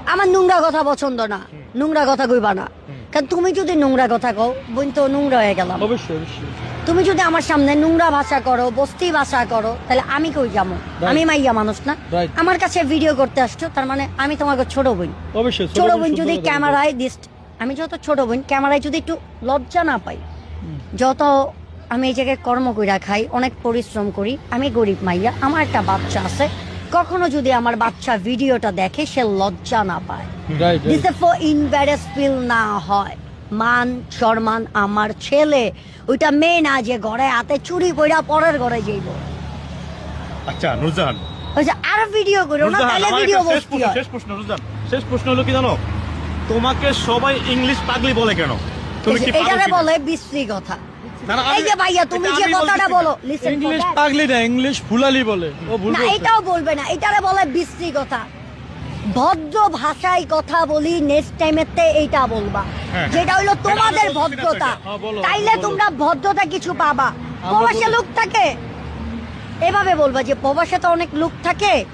আমার নোংরা কথা পছন্দ না, নোংরা কথা কইবা না। কারণ তুমি যদি নোংরা কথা কও, বোন তো নোংরা হয়ে গেলাম। অবশ্যই অবশ্যই। তুমি যদি আমার সামনে নোংরা ভাষা করো, বস্তি ভাষা করো, তাহলে আমি কই যাবো? আমি মাইয়া মানুষ না? Right. আমার কাছে ভিডিও করতে আসছো, তার মানে আমি তোমাকে ছোট বোন। অবশ্যই ছোট বোন যদি ক্যামেরায় আমি যত ছোট বোন ক্যামেরায় যদি একটু লজ্জা না পাই, যত আমি এই জায়গায় কর্ম কইরা খাই, অনেক পরিশ্রম করি, আমি গরিব মাইয়া, আমার একটা বাচ্চা আছে, কখনো যদি আমার বাচ্চা ভিডিওটা দেখে সে লজ্জা না পায়, রাইট দিস ফর ইনভ্যারেস ফিল না হয়, মান সম্মান আমার ছেলে ওইটা মেয়ে না যে ঘরে হাতে চুরি পইরা পরের ঘরে যাইব। আচ্ছা নুরজাহান, ওই যে আর ভিডিও করো না, নুরজাহান, তাহলে আমার ভিডিও একটা বসতি হয়। শেষ প্রশ্ন নুরজাহান, শেষ প্রশ্ন হলো কি জানো, তোমাকে সবাই ইংলিশ পাগলি বলে কেন? তুমি কি পাগল এটারে কিনা? বলে বিশ্রী কথা। না, না, এই যে ভাইয়া তুমি এটা যে আমি কথাটা বলতেছি বলো, না। লিসেন ইংলিশ পাগলি না, ইংলিশ ফুলালি বলে। ও ভুল না, বলছে। এটাও বলবে না, এটারে বলে বিশ্রী কথা। ভদ্র ভাষায় কথা বলি, নেক্সট টাইমেতে এইটা বলবা, হ্যাঁ। যেটা হইলো এটা তোমাদের আমি বলছি না ভদ্রতা। সেটা। হ্যাঁ, বলো, তাইলে বলো। তোমরা ভদ্রতা কিছু পাবা। প্রবাসে বলো। লোক থাকে, এভাবে বলবা যে প্রবাসে তো অনেক লোক থাকে,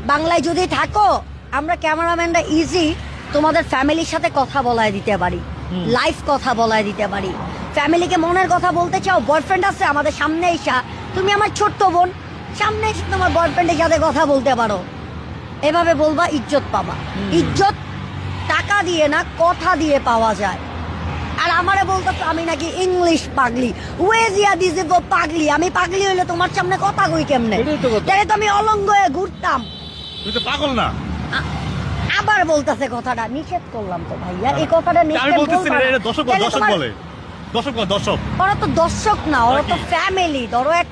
বাংলায় যদি থাকো, আমরা ক্যামেরাম্যানরা ইজি তোমাদের ফ্যামিলির সাথে কথা বলায় দিতে পারি, লাইভ কথা বলায় দিতে পারি। ফ্যামিলিকে মনের কথা বলতে চাও, বয়ফ্রেন্ড আছে আমাদের সামনে এসা, তুমি আমার ছোট্ট বোন, সামনে এসে তোমার বয়ফ্রেন্ডের সাথে কথা বলতে পারো, এভাবে বলবা, ইজ্জত পাবা। ইজ্জত টাকা দিয়ে না, কথা দিয়ে পাওয়া যায়। আর আমারে বলতো আমি নাকি ইংলিশ পাগলি, ওয়েজিয়া দিছে গো পাগলি। আমি পাগলি হইলে তোমার সামনে কথা কই কেমনে? এটাই তো কথা। তাহলে তো আমি অলঙ্গ হয়ে ঘুরতাম। তুমি তো পাগল না। আবার বলতেছে কথাটা, নিষেধ করলাম তো ভাইয়া, এই কথাটা আমি নিষেধ বলতেছি না, এটা দর্শক তাহলে দর্শক তোমার- বলে, দর্শক বলে, দর্শক। ওরা তো দর্শক না, ওরা তো নাকি? ফ্যামিলি। ধরো একটা